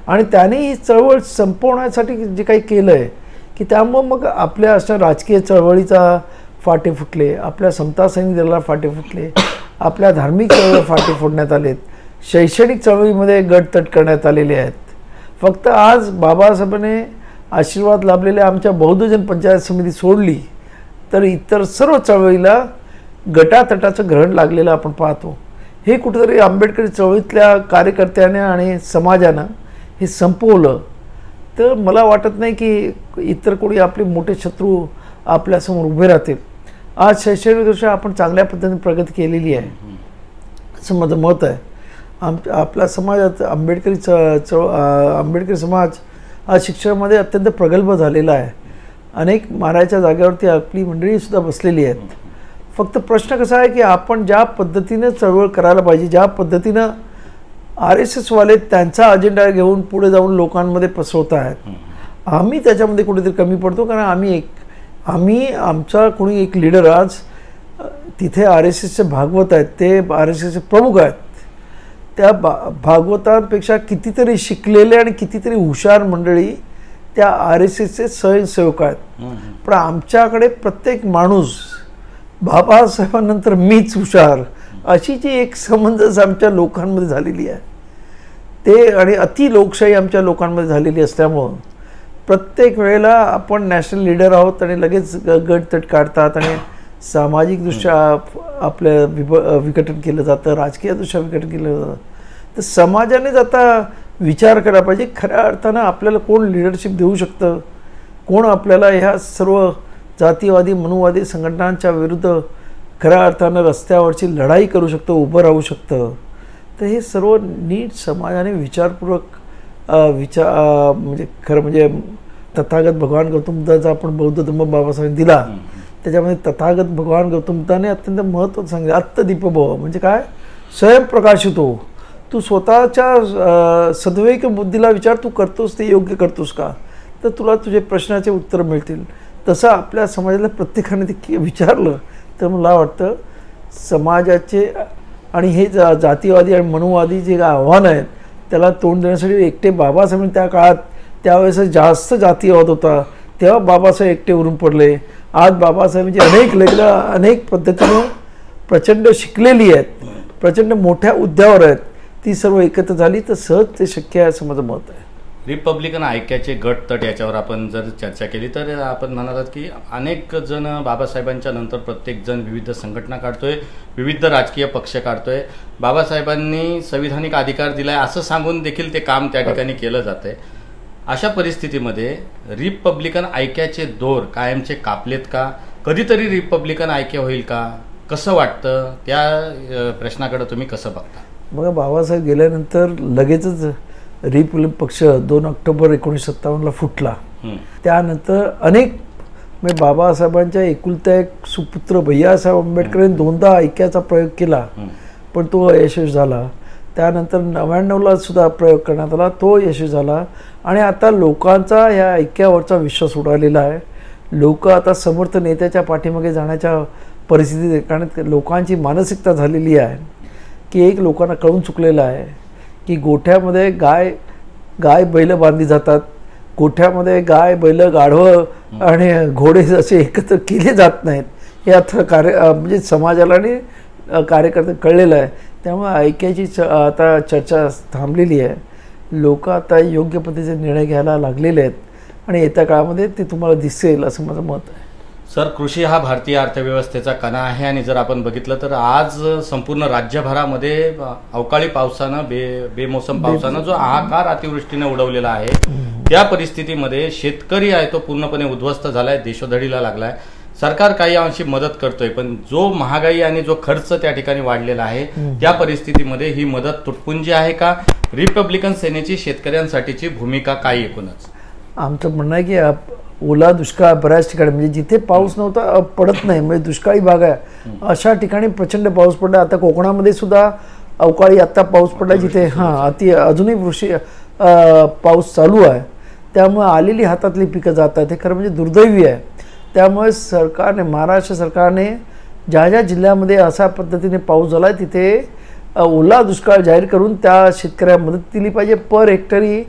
आणि त्याने ही चळवळ संपवण्यासाठी जे काही केलं आहे की त्यामुळं मग आपल्या अशा राजकीय चळवळीचा फाटे फुटले, आपल्या समता सैनिक दलाला फाटे फुटले, आपल्या धार्मिक चळवळ फाटे फोडण्यात आलेत, शैक्षणिक चळवळीमध्ये गटतट करण्यात आलेले आहेत. फक्त आज बाबासाहेबांनी आशीर्वाद लाभलेल्या आमच्या बौद्धजन पंचायत समिती सोडली तर इतर सर्व चळवळीला गटातटाचं ग्रहण लागलेलं आपण पाहतो. हे कुठेतरी आंबेडकरी चळवळीतल्या कार्यकर्त्याने आणि समाजानं हे संपवलं तर मला वाटत नाही की इतर कोणी आपले मोठे शत्रू आपल्यासमोर उभे राहतील. आज शैक्षणिकदृष्ट्या आपण चांगल्या पद्धतीने प्रगती केलेली आहे असं माझं मत आहे. आपल्या समाजात आंबेडकरी समाज हा शिक्षणामध्ये अत्यंत प्रगल्भ झालेला आहे. अनेक मारायच्या जागेवरती आपली मंडळी सुद्धा बसलेली आहेत. फक्त प्रश्न कसा आहे की आपण ज्या पद्धतीनं चळवळ करायला पाहिजे, ज्या पद्धतीनं RSS वाले त्यांचा अजेंडा घेऊन पुढे जाऊन लोकांमध्ये पसरवत आहेत, आम्ही त्याच्यामध्ये कुठेतरी कमी पडतो. कारण आमचा कोणी एक लीडर आज तिथे RSSचे भागवत आहेत, ते RSSचे प्रमुख आहेत. त्या भागवतांपेक्षा कितीतरी शिकलेले आणि कितीतरी हुशार मंडळी त्या RSSचे स्वयंसेवक आहेत. पण आमच्याकडे प्रत्येक माणूस बाबासाहेबांनंतर मीच हुशार अशी जी एक समंजस आमच्या लोकांमध्ये झालेली आहे, ते आणि अति लोकशाही आमच्या लोकांमध्ये झालेली असल्यामुळं प्रत्येक वेळेला आपण नॅशनल लीडर आहोत आणि लगेच गटतट काढतात आणि सामाजिकदृष्ट्या आपलं विघटन केलं जातं, राजकीयदृष्ट्या विघटन केलं जातं. तर समाजानेच आता विचार करायला पाहिजे खऱ्या अर्थानं आपल्याला कोण लिडरशिप देऊ शकतं, कोण आपल्याला ह्या सर्व जातीवादी मनुवादी संघटनांच्या विरुद्ध खऱ्या अर्थानं रस्त्यावरची लढाई करू शकतं, उभं राहू शकतं. तर हे सर्व नीट समाजाने विचारपूर्वक म्हणजे खरं म्हणजे तथागत भगवान गौतम बुद्धाचा आपण बौद्ध धर्म बाबासाहेबांनी दिला, त्याच्यामध्ये तथागत भगवान गौतम बुद्धाने अत्यंत महत्त्वाचं सांगितलं, आत्मदीपभव म्हणजे काय, स्वयंप्रकाशित हो. तू स्वतःच्या सद्वैक बुद्धीला विचार, तू करतोस ते योग्य करतोस का, तर तुला तुझे प्रश्नाचे उत्तर मिळतील. तसं आपल्या समाजाला प्रत्येकाने ते विचारलं तर मला वाटतं समाजाचे आणि हे जातीवादी आणि मनुवादी जे आव्हान आहेत त्याला तोंड देण्यासाठी एकटे बाबासाहेब त्या काळात त्यावेळेस जास्त जातीवाद होता, तेव्हा बाबासाहेब एकटे उरून पडले. आज बाबासाहेबांची अनेक लेखनं अनेक पद्धतीनं प्रचंड शिकलेली आहेत, प्रचंड मोठ्या हुद्द्यावर आहेत, ती सर्व एकत्र झाली तर सहज ते शक्य आहे असं माझं मत आहे. रिपब्लिकन ऐक्याचे गटतट याच्यावर आपण जर चर्चा केली तर आपण म्हणालात की अनेक जण बाबासाहेबांच्या नंतर प्रत्येक जण विविध संघटना काढतोय, विविध राजकीय पक्ष काढतोय. बाबासाहेबांनी संविधानिक अधिकार दिलाय असं सांगून देखील ते काम त्या ठिकाणी केलं जातंय. अशा परिस्थितीमध्ये रिपब्लिकन ऐक्याचे दोर कायमचे कापलेत का, कधीतरी रिपब्लिकन ऐक्य होईल का, कसं वाटतं, त्या प्रश्नाकडे तुम्ही कसं बघता? बघा, बाबासाहेब गेल्यानंतर लगेचच रिपब्लिकन पक्ष 2 ऑक्टोबर 1957 फुटला. त्यानंतर अनेक म्हणजे बाबासाहेबांच्या एकुलता एक सुपुत्र भैयासाहेब आंबेडकर यांनी 2दा ऐक्याचा प्रयोग केला पण तो यशस्वी झाला. त्यानंतर 99ला सुद्धा प्रयोग करण्यात आला, तो यशस्वी झाला. आणि आता लोकांचा या ऐक्यावरचा विश्वास उडालेला आहे. लोक आता समर्थ नेत्याच्या पाठीमागे जाण्याच्या परिस्थितीत, कारण लोकांची मानसिकता झालेली आहे की एक लोकांना कळून चुकलेलं आहे की गोठ्यामध्ये गाय बैल बांधली जातात, गोठ्यामध्ये गाय बैल गाढवं आणि घोडे असे एकत्र केले जात नाहीत. हे आता म्हणजे समाजाला आणि कार्यकर्ते कळलेलं आहे. त्यामुळे ऐक्याची आता चर्चा थांबलेली आहे. लोक आता योग्य पद्धतीचे निर्णय घ्यायला लागलेले आहेत आणि येत्या काळामध्ये ते तुम्हाला दिसेल असं माझं मत आहे. सर, कृषी हा भारतीय अर्थव्यवस्थेचा कणा आहे आणि जर आपण बघितलं तर आज संपूर्ण राज्यभरामध्ये अवकाळी पावसानं बेमोसम पावसानं जो हाहाकार अतिवृष्टीने उडवलेला आहे, त्या परिस्थितीमध्ये शेतकरी आहे तो पूर्णपणे उद्ध्वस्त झालाय, देशोधडीला लागलाय. सरकार काही अंशी मदत करतोय पण जो महागाई आणि जो खर्च त्या ठिकाणी वाढलेला आहे त्या परिस्थितीमध्ये ही मदत तुटपुंजी आहे का? रिपब्लिकन सेनेची शेतकऱ्यांसाठीची भूमिका काय एकूणच? आमचं म्हणणं आहे की ओला दुष्काळ बऱ्याच ठिकाणी म्हणजे जिथे पाऊस नव्हता पडत नाही म्हणजे दुष्काळी भाग आहे अशा ठिकाणी प्रचंड पाऊस पडला. आता कोकणामध्ये सुद्धा अवकाळी आत्ता पाऊस पडला जिथे अजूनही पाऊस चालू आहे. त्यामुळे आलेली हातातली पिकं जातात, हे खरं म्हणजे दुर्दैवी आहे. त्यामुळे सरकारने, महाराष्ट्र सरकारने ज्या ज्या जिल्ह्यामध्ये अशा पद्धतीने पाऊस झाला आहे तिथे ओला दुष्काळ जाहीर करून त्या शेतकऱ्यांना मदत दिली पाहिजे. पर हेक्टरी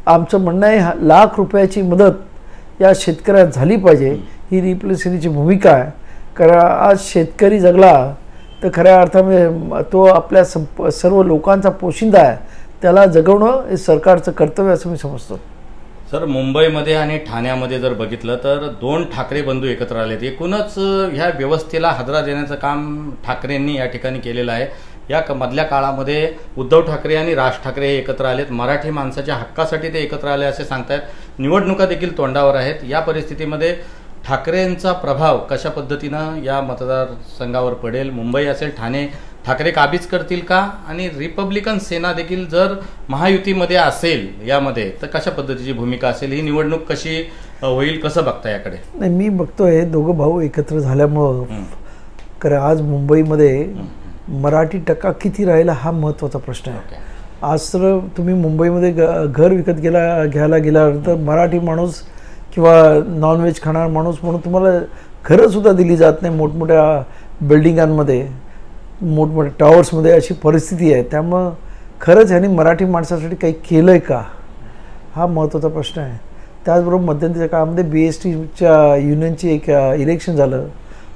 आमचं म्हणणं आहे ₹1,00,000 मदत या शेतकऱ्याला झाली पाहिजे. ही रिपब्लिकन सेनेची भूमिका आहे. कारण आज शेतकरी जगला तर खऱ्या अर्थाने तो आपल्या सर्व लोकांचा पोशिंदा आहे, त्याला जगवणं हे सरकारचं कर्तव्य असं मी समजतो. सर, मुंबईमध्ये आणि ठाण्यामध्ये जर बघितलं तर 2 ठाकरे बंधू एकत्र आलेत. एकूणच ह्या व्यवस्थेला हादरा देण्याचं काम ठाकरेंनी या ठिकाणी केलेलं आहे. या मधल्या काळामध्ये उद्धव ठाकरे आणि राज ठाकरे हे एकत्र आलेत. मराठी माणसाच्या हक्कासाठी ते एकत्र आले असे सांगतायत. निवडणुका देखील तोंडावर आहेत. या परिस्थितीमध्ये ठाकरेंचा प्रभाव कशा पद्धतीनं या मतदारसंघावर पडेल? मुंबई असेल, ठाणे, ठाकरे काबीज करतील का? आणि रिपब्लिकन सेना देखील जर महायुतीमध्ये असेल यामध्ये तर कशा पद्धतीची भूमिका असेल? ही निवडणूक कशी होईल, कसं बघता याकडे? नाही, मी बघतोय दोघं भाऊ एकत्र झाल्यामुळं कारण आज मुंबईमध्ये मराठी टक्का किती राहिला हा महत्त्वाचा प्रश्न आहे. आज तर तुम्ही मुंबईमध्ये घर विकत घ्यायला गेल्यावर तर मराठी माणूस किंवा नॉनव्हेज खाणारा माणूस म्हणून तुम्हाला घरंसुद्धा दिली जात नाही. मोठमोठ्या बिल्डिंगांमध्ये, मोठमोठ्या टॉवर्समध्ये अशी परिस्थिती आहे. त्यामुळं खरंच ह्यांनी मराठी माणसासाठी काही केलं आहे का हा महत्त्वाचा प्रश्न आहे. त्याचबरोबर मध्यंतरीच्या काळामध्ये BSTच्या युनियनची एक इलेक्शन झालं.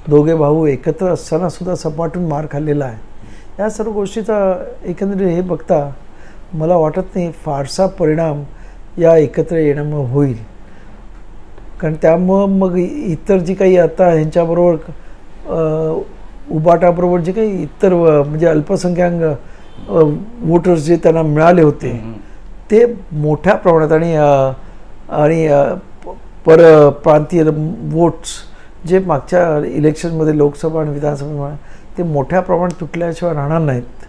दोघे भाऊ एकत्र असतानासुद्धा सपाटून मार खाल्लेला आहे. या सर्व गोष्टीचा एकंदरीत हे बघता मला वाटत नाही फारसा परिणाम या एकत्र येण्यामुळे होईल. कारण त्यामुळं मग इतर जी काही आता ह्यांच्याबरोबर उबाटाबरोबर जे काही इतर म्हणजे अल्पसंख्याक वोटर्स जे त्यांना मिळाले होते ते मोठ्या प्रमाणात आणि परप्रांतीय वोट्स जे मागच्या इलेक्शनमध्ये लोकसभा आणि विधानसभेमध्ये ते मोठ्या प्रमाणात तुटल्याशिवाय राहणार नाहीत.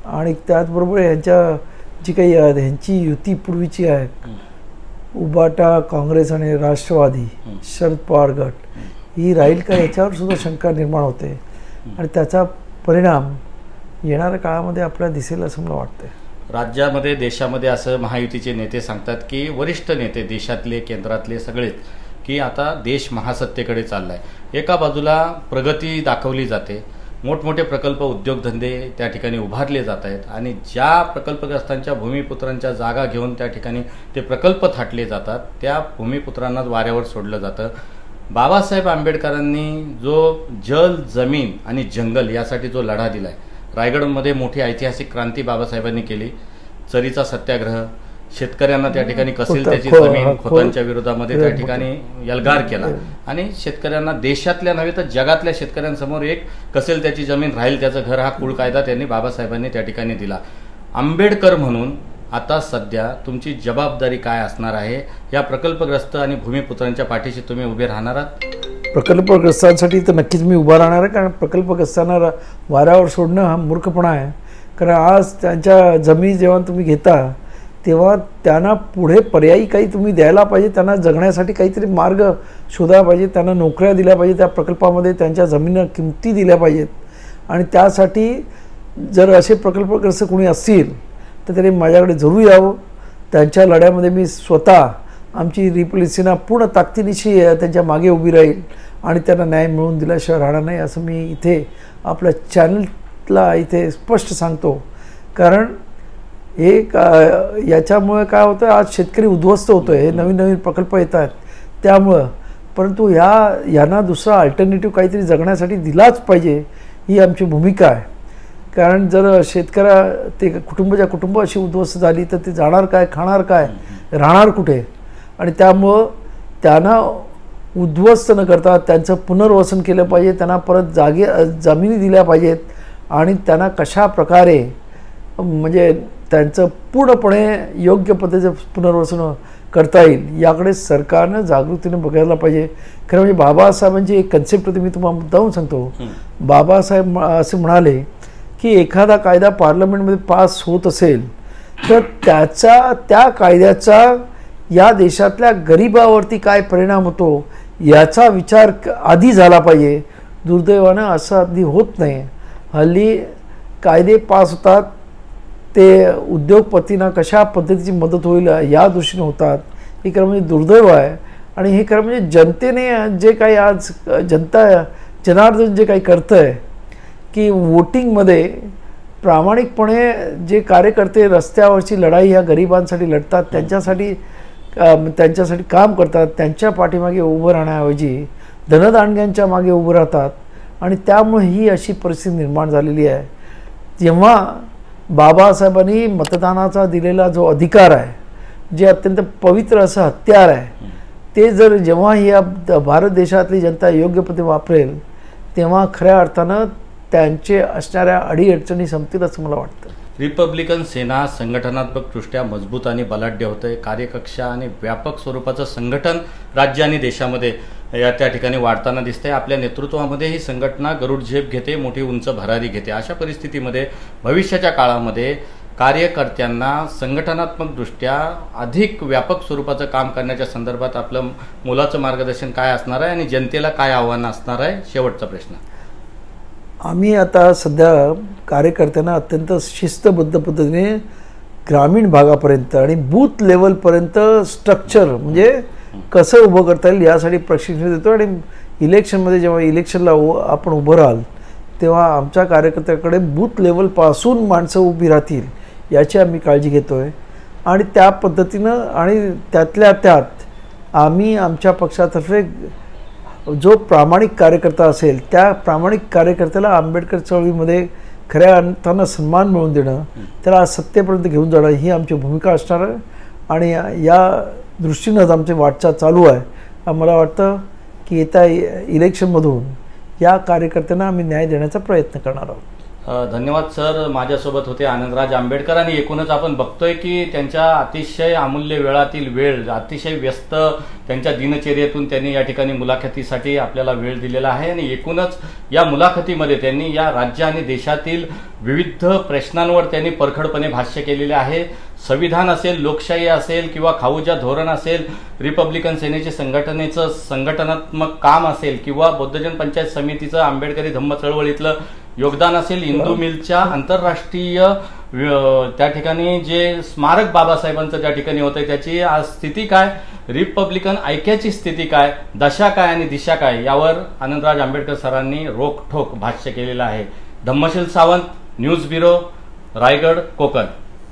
आणि त्याचबरोबर ह्यांच्या जी काही ह्यांची युती पूर्वीची आहे उबाटा, काँग्रेस आणि राष्ट्रवादी, शरद पवार गट ही राहील का याच्यावर सुद्धा शंका निर्माण होते. आणि त्याचा परिणाम येणाऱ्या काळामध्ये आपल्याला दिसेल असं मला वाटतंय. राज्यामध्ये, देशामध्ये असं महायुतीचे नेते सांगतात की वरिष्ठ नेते देशातले, केंद्रातले सगळेच, की आता देश महासत्तेकडे चाललाय. एका बाजूला प्रगती दाखवली जाते, मोठमोठे प्रकल्प, उद्योगधंदे त्या ठिकाणी उभारले जात आहेत आणि ज्या प्रकल्पग्रस्तांच्या भूमिपुत्रांच्या जागा घेऊन त्या ठिकाणी ते प्रकल्प थाटले जातात त्या भूमिपुत्रांनाच वाऱ्यावर सोडलं जातं. बाबासाहेब आंबेडकरांनी जो जल, जमीन आणि जंगल यासाठी जो लढा दिलाय, रायगडमध्ये मोठी ऐतिहासिक क्रांती बाबासाहेबांनी केली. चरीचा सत्याग्रह, शेतकऱ्यांना त्या ठिकाणी कसेल त्याची जमीन खोतांच्या विरोधामध्ये त्या ठिकाणी यलगार केला आणि शेतकऱ्यांना देशातल्या नव्हे तर जगातल्या शेतकऱ्यांसमोर एक कसेल त्याची जमीन राहील त्याचं घर हा कुळ कायदा त्यांनी बाबासाहेबांनी त्या ठिकाणी दिला. आंबेडकर म्हणून आता सध्या तुमची जबाबदारी काय असणार आहे? या प्रकल्पग्रस्त आणि भूमिपुत्रांच्या पाठीशी तुम्ही उभे राहणार आहात? प्रकल्पग्रस्तांसाठी तर नक्कीच मी उभा राहणार आहे. कारण प्रकल्पग्रस्तांना वाऱ्यावर सोडणं हा मूर्खपणा आहे. कारण आज त्यांच्या जमीन जेव्हा तुम्ही घेता तेव्हा त्यांना पुढे पर्यायी काही तुम्ही द्यायला पाहिजे. त्यांना जगण्यासाठी काहीतरी मार्ग शोधायला पाहिजे. त्यांना नोकऱ्या दिल्या पाहिजे. त्या प्रकल्पामध्ये त्यांच्या जमिनीला किमती दिल्या पाहिजेत. आणि त्यासाठी जर असे प्रकल्पग्रस्त कोणी असतील तर त्यांनी माझ्याकडे जरूर यावं. त्यांच्या लढ्यामध्ये मी स्वतः आमची रिपब्लिक सेना पूर्ण ताकदीनिशी त्यांच्या मागे उभी राहील आणि त्यांना न्याय मिळवून दिल्याशिवाय राहणार नाही असं मी इथे आपल्या चॅनलला इथे स्पष्ट सांगतो. कारण याच्यामुळे काय होतं, आज शेतकरी उद्ध्वस्त होतो आहे. हे नवीन नवीन प्रकल्प येत आहेत त्यामुळं. परंतु यांना दुसरा अल्टरनेटिव्ह काहीतरी जगण्यासाठी दिलाच पाहिजे ही आमची भूमिका आहे. कारण जर शेतकऱ्या ते कुटुंब अशी उद्ध्वस्त झाली तर ते जाणार काय, खाणार काय, राहणार कुठे? आणि त्यामुळं त्यांना उद्ध्वस्त न करता त्यांचं पुनर्वसन केलं पाहिजे. त्यांना परत जमिनी दिल्या पाहिजेत आणि त्यांना कशा प्रकारे म्हणजे त्यांचं पूर्णपणे योग्य पद्धतीचं पुनर्वसन करता येईल याकडे सरकारनं जागृतीने बघायला पाहिजे. खरं म्हणजे बाबासाहेबांची एक कन्सेप्ट होती, मी तुम्हाला मुद्दाहून सांगतो. बाबासाहेब असे म्हणाले की एखादा कायदा पार्लमेंटमध्ये पास होत असेल तर त्या कायद्याचा या देशातल्या गरिबावरती काय परिणाम होतो याचा विचार आधी झाला पाहिजे. दुर्दैवानं असं आधी होत नाही. हल्ली कायदे पास होतात ते उद्योगपतींना कशा पद्धतीची मदत होईल या दृष्टीने होतात. हे खरं म्हणजे दुर्दैव आहे. आणि हे खरं म्हणजे जनतेने जे काही आज जनार्दन जे काही करतं आहे की वोटिंगमध्ये प्रामाणिकपणे जे कार्यकर्ते रस्त्यावरची लढाई ह्या गरिबांसाठी लढतात, त्यांच्यासाठी काम करतात, त्यांच्या पाठीमागे उभं राहण्याऐवजी धनदांडग्यांच्या मागे उभं राहतात. आणि त्यामुळे ही अशी परिस्थिती निर्माण झालेली आहे. जेव्हा बाबासाहेबांनी मतदानाचा दिलेला जो अधिकार आहे, जे अत्यंत पवित्र असं हत्यार आहे, ते जर जेव्हा ही भारत देशातली जनता योग्य पद्धतीने वापरेल तेव्हा खऱ्या अर्थानं त्यांचे असणाऱ्या अडीअडचणी संपतील असं मला वाटतं. रिपब्लिकन सेना संघटनात्मकदृष्ट्या मजबूत आणि बलाढ्य होते. कार्यकक्षा आणि व्यापक स्वरूपाचं संघटन राज्य आणि देशामध्ये त्या ठिकाणी वाढताना दिसते. आपल्या नेतृत्वामध्ये ही संघटना गरुड झेप घेते, मोठी उंच भरारी घेते. अशा परिस्थितीमध्ये भविष्याच्या काळामध्ये कार्यकर्त्यांना संघटनात्मकदृष्ट्या अधिक व्यापक स्वरूपाचं काम करण्याच्या संदर्भात आपलं मोलाचं मार्गदर्शन काय असणार आहे आणि जनतेला काय आव्हान असणार आहे? शेवटचा प्रश्न. आम्ही आता सध्या कार्यकर्त्यांना अत्यंत शिस्तबद्ध पद्धतीने ग्रामीण भागापर्यंत आणि बूथ लेवलपर्यंत स्ट्रक्चर म्हणजे कसं उभं करता येईल यासाठी प्रशिक्षण देतो. आणि इलेक्शनमध्ये जेव्हा इलेक्शनला आपण उभं राहाल तेव्हा आमच्या कार्यकर्त्याकडे बूथ लेवलपासून माणसं उभी राहतील याची आम्ही काळजी घेतो आहे. आणि त्या पद्धतीनं आणि त्यातल्या त्यात आम्ही आमच्या पक्षातर्फे जो प्रामाणिक कार्यकर्ता असेल त्या प्रामाणिक कार्यकर्त्याला आंबेडकर चळवळीमध्ये खऱ्या अर्थानं सन्मान मिळवून देणं, त्याला सत्तेपर्यंत घेऊन जाणं ही आमची भूमिका असणार आहे. आणि या दृष्टीनंच आमची वाटचाल चालू आहे. मला वाटतं की येत्या इलेक्शनमधून या कार्यकर्त्यांना आम्ही न्याय देण्याचा प्रयत्न करणार आहोत. धन्यवाद सर. माझ्यासोबत होते आनंदराज आंबेडकर. आणि एकूणच आपण बघतोय की त्यांच्या अतिशय अमूल्य वेळातील वेळ, अतिशय व्यस्त त्यांच्या दिनचर्येतून त्यांनी या ठिकाणी मुलाखतीसाठी आपल्याला वेळ दिलेला आहे. आणि एकूणच या मुलाखतीमध्ये त्यांनी या राज्य आणि देशातील विविध प्रश्नांवर त्यांनी परखडपणे भाष्य केलेले आहे. संविधान असेल, लोकशाही असेल किंवा खाऊजा धोरण असेल, रिपब्लिकन सेनेचे संघटनेचं संघटनात्मक काम असेल किंवा बौद्धजन पंचायत समितीचं आंबेडकरी धम्म चळवळीतलं योगदान असेल, इंदू मिलच्या आंतरराष्ट्रीय त्या ठिकाणी जे स्मारक बाबासाहेबांचं त्या ठिकाणी होतंय त्याची आज स्थिती काय, रिपब्लिकन ऐक्याची स्थिती काय, दशा काय आणि दिशा काय यावर आनंदराज आंबेडकर सरांनी रोखठोक भाष्य केलेलं आहे. Dhammasheel Sawant, news bureau, Raigad, Konkan.